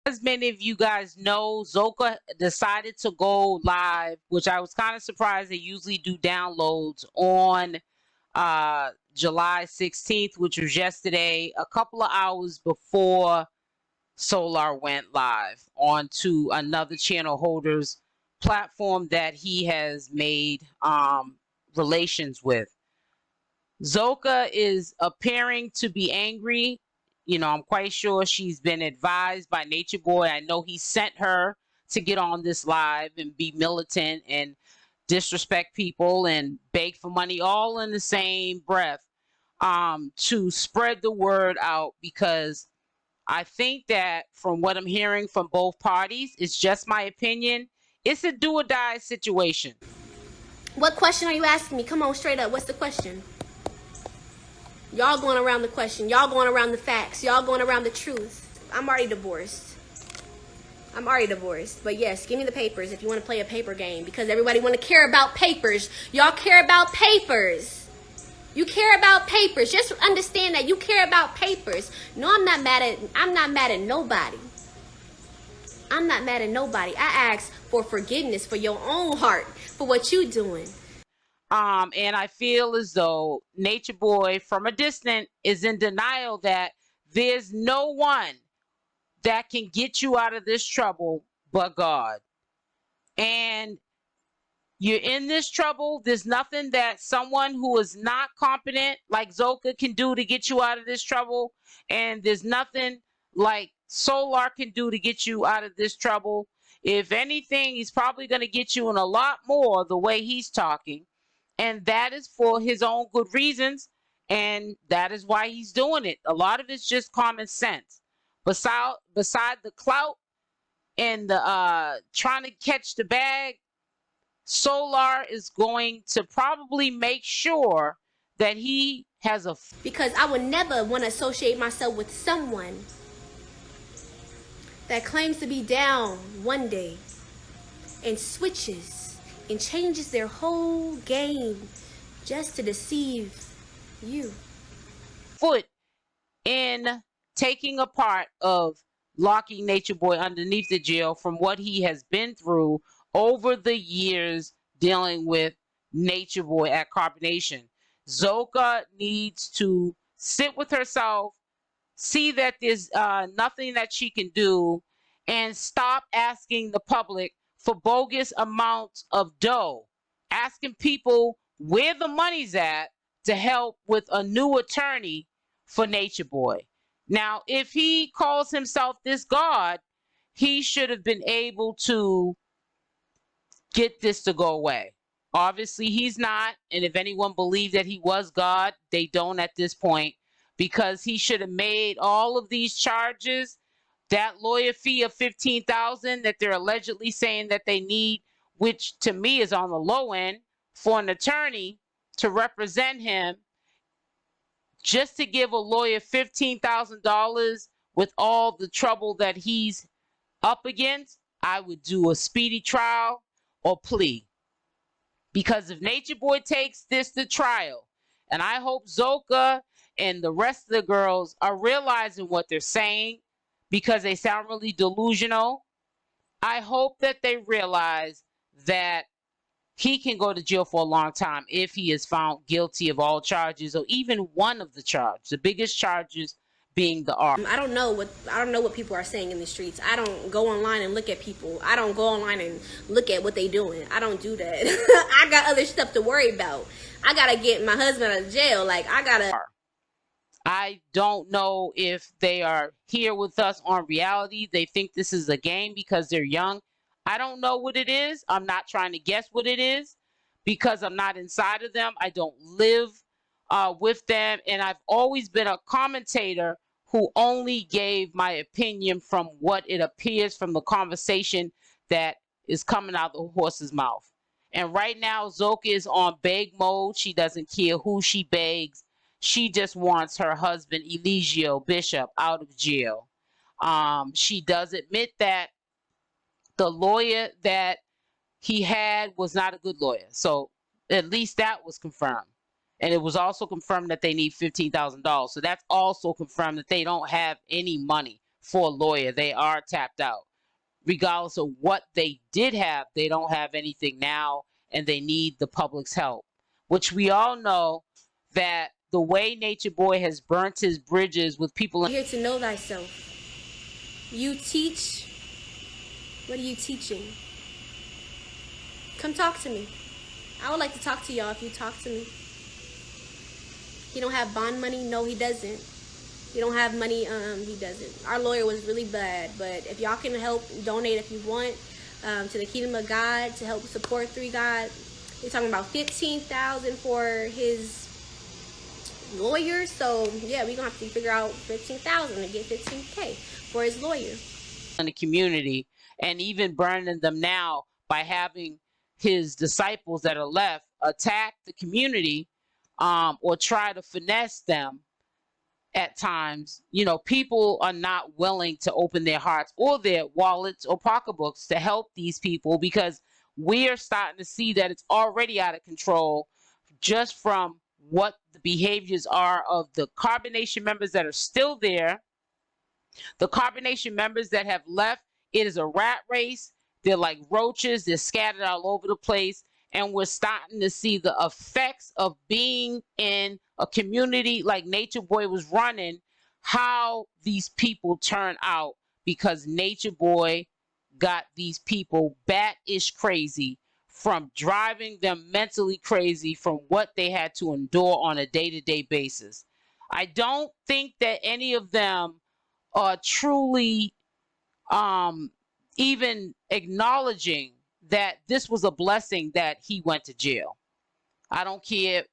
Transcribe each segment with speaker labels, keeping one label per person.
Speaker 1: As many of you guys know, Zoka decided to go live, which I was kind of surprised. They usually do downloads on July 16th, which was yesterday, a couple of hours before Solar went live onto another channel holder's platform that he has made relations with. Zoka is appearing to be angry. You know, I'm quite sure she's been advised by Natureboy. I know he sent her to get on this live and be militant and disrespect people and beg for money all in the same breath to spread the word out, because I think that from what I'm hearing from both parties, it's just my opinion, it's a do or die situation.
Speaker 2: What question are you asking me? Come on, straight up. What's the question? Y'all going around the question. Y'all going around the facts. Y'all going around the truth. I'm already divorced. But yes, give me the papers if you want to play a paper game, because everybody want to care about papers. Y'all care about papers. You care about papers. Just understand that you care about papers. No, I'm not mad at nobody. I'm not mad at nobody. I ask for forgiveness for your own heart, for what you doing.
Speaker 1: And I feel as though Natureboy from a distance is in denial that there's no one that can get you out of this trouble but God. And you're in this trouble. There's nothing that someone who is not competent like Zoka can do to get you out of this trouble. And there's nothing like Solar can do to get you out of this trouble. If anything, he's probably going to get you in a lot more the way he's talking. And that is for his own good reasons. And that is why he's doing it. A lot of it's just common sense. Beside the clout and the trying to catch the bag, Solar is going to probably make sure that he has a...
Speaker 2: Because I would never want to associate myself with someone that claims to be down one day and switches and changes their whole game just to deceive you.
Speaker 1: Foot in taking a part of locking Natureboy underneath the jail from what he has been through over the years dealing with Natureboy at Carbonation. Zoka needs to sit with herself, see that there's nothing that she can do, and stop asking the public for bogus amounts of dough, asking people where the money's at to help with a new attorney for Natureboy. Now, if he calls himself this God, he should have been able to get this to go away. Obviously, he's not. And if anyone believed that he was God, they don't at this point, because he should have made all of these charges. That lawyer fee of $15,000 that they're allegedly saying that they need, which to me is on the low end, for an attorney to represent him, just to give a lawyer $15,000 with all the trouble that he's up against, I would do a speedy trial or plea. Because if Natureboy takes this to trial, and I hope Zoka and the rest of the girls are realizing what they're saying, because they sound really delusional, I hope that they realize that he can go to jail for a long time if he is found guilty of all charges, or even one of the charges, the biggest charges being the R.
Speaker 2: I don't know what people are saying in the streets. I don't go online and look at people. I don't go online and look at what they doing. I don't do that. I got other stuff to worry about. I gotta get my husband out of jail. Like,
Speaker 1: I don't know if they are here with us on reality. They think this is a game because they're young. I don't know what it is. I'm not trying to guess what it is, because I'm not inside of them. I don't live with them. And I've always been a commentator who only gave my opinion from what it appears from the conversation that is coming out of the horse's mouth. And right now, Zoka is on beg mode. She doesn't care who she begs. She just wants her husband, Eligio Bishop, out of jail. She does admit that the lawyer that he had was not a good lawyer. So at least that was confirmed. And it was also confirmed that they need $15,000. So that's also confirmed that they don't have any money for a lawyer. They are tapped out. Regardless of what they did have, they don't have anything now, and they need the public's help, which we all know that the way Nature Boy has burnt his bridges with people.
Speaker 2: Here to know thyself. You teach. What are you teaching? Come talk to me. I would like to talk to y'all if you talk to me. He don't have bond money? No, he doesn't. He don't have money? He doesn't. Our lawyer was really bad, but if y'all can help, donate if you want to the Kingdom of God to help support 3 God. They're talking about $15,000 for his lawyer. So yeah, we're gonna have to figure out $15,000 to get $15K for his lawyer.
Speaker 1: In the community, and even burning them now by having his disciples that are left attack the community, or try to finesse them at times. You know, people are not willing to open their hearts or their wallets or pocketbooks to help these people, because we are starting to see that it's already out of control just from what the behaviors are of the Carbonation members that are still there. The Carbonation members that have left, it is a rat race. They're like roaches. They're scattered all over the place. And we're starting to see the effects of being in a community like Nature Boy was running, how these people turn out, because Nature Boy got these people bat-ish crazy, from driving them mentally crazy from what they had to endure on a day-to-day basis. I don't think that any of them are truly even acknowledging that this was a blessing that he went to jail. I don't care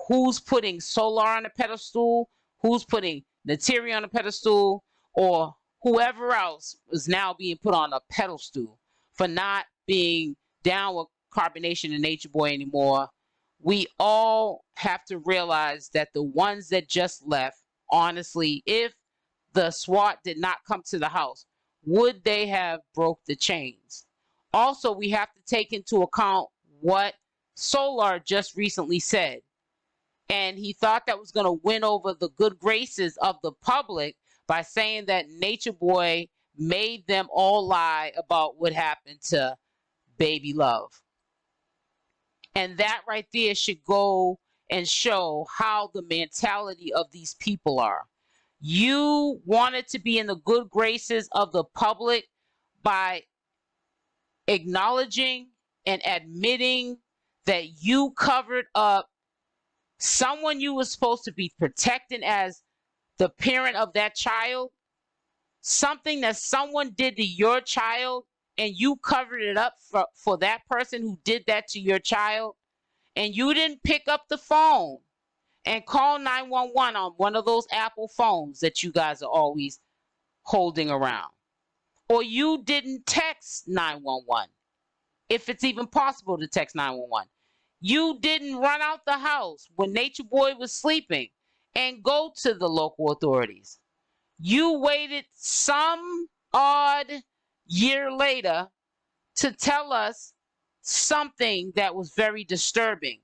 Speaker 1: who's putting Solar on a pedestal, who's putting Nateri on a pedestal, or whoever else is now being put on a pedestal for not being down with Carbonation and Nature Boy anymore. We all have to realize that the ones that just left, honestly, if the SWAT did not come to the house, would they have broke the chains? Also, we have to take into account what Solar just recently said. And he thought that was going to win over the good graces of the public by saying that Nature Boy made them all lie about what happened to Baby Love. And that right there should go and show how the mentality of these people are. You wanted to be in the good graces of the public by acknowledging and admitting that you covered up someone you were supposed to be protecting as the parent of that child, something that someone did to your child, and you covered it up for that person who did that to your child, and you didn't pick up the phone and call 911 on one of those Apple phones that you guys are always holding around. Or you didn't text 911, if it's even possible to text 911. You didn't run out the house when Nature Boy was sleeping and go to the local authorities. You waited some odd year later to tell us something that was very disturbing,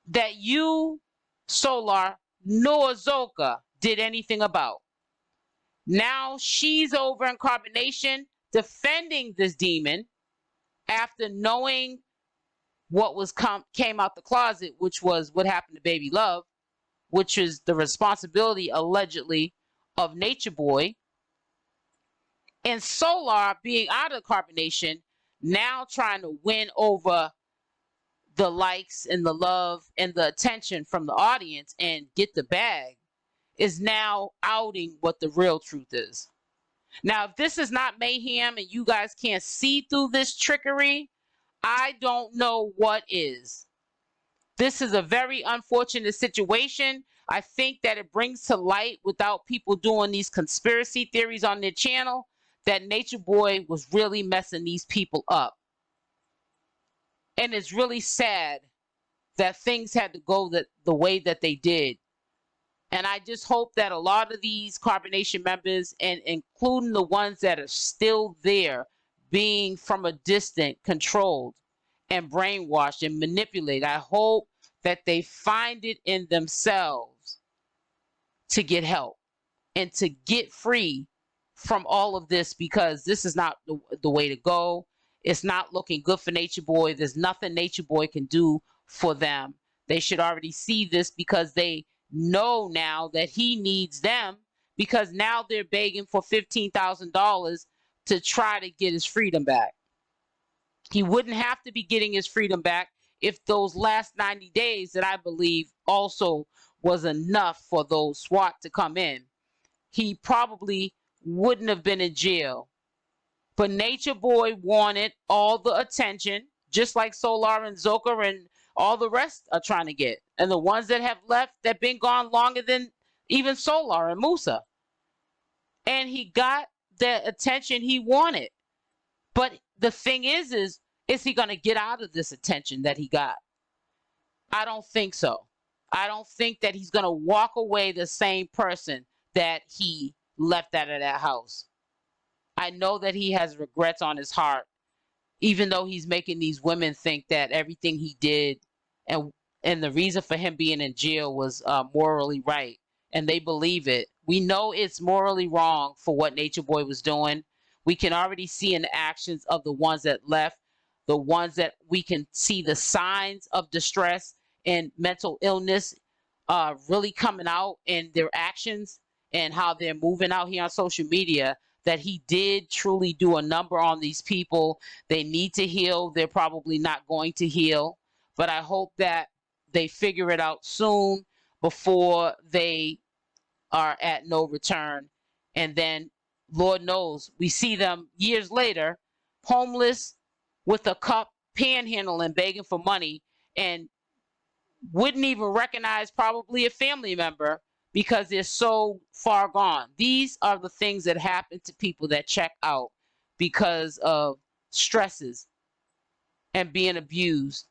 Speaker 1: that you, Solar, nor Zoka did anything about. Now she's over in Carbonation defending this demon after knowing what was came out the closet, which was what happened to Baby Love, which is the responsibility allegedly of Nature Boy. And Solar, being out of Carbonation, now trying to win over the likes and the love and the attention from the audience and get the bag, is now outing what the real truth is. Now, if this is not mayhem and you guys can't see through this trickery, I don't know what is. This is a very unfortunate situation. I think that it brings to light, without people doing these conspiracy theories on their channel, that Nature Boy was really messing these people up. And it's really sad that things had to go the way that they did. And I just hope that a lot of these Carbonation members, and including the ones that are still there, being from a distance controlled and brainwashed and manipulated, I hope that they find it in themselves to get help and to get free from all of this, because this is not the way to go. It's not looking good for Nature Boy. There's nothing Nature Boy can do for them. They should already see this, because they know now that he needs them, because now they're begging for $15,000 to try to get his freedom back. He wouldn't have to be getting his freedom back if those last 90 days that I believe also was enough for those SWAT to come in. He probably wouldn't have been in jail. But Nature Boy wanted all the attention, just like Solar and Zoka and all the rest are trying to get. And the ones that have left, that been gone longer than even Solar and Musa. And he got the attention he wanted. But the thing is he going to get out of this attention that he got? I don't think so. I don't think that he's going to walk away the same person that he left out of that house. I know that he has regrets on his heart, even though he's making these women think that everything he did and the reason for him being in jail was morally right, and they believe it. We know it's morally wrong for what Nature Boy was doing. We can already see in the actions of the ones that left, the ones that we can see the signs of distress and mental illness really coming out in their actions and how they're moving out here on social media, that he did truly do a number on these people. They need to heal. They're probably not going to heal, but I hope that they figure it out soon before they are at no return. And then, Lord knows, we see them years later, homeless with a cup, panhandling, begging for money, and wouldn't even recognize probably a family member because they're so far gone. These are the things that happen to people that check out because of stresses and being abused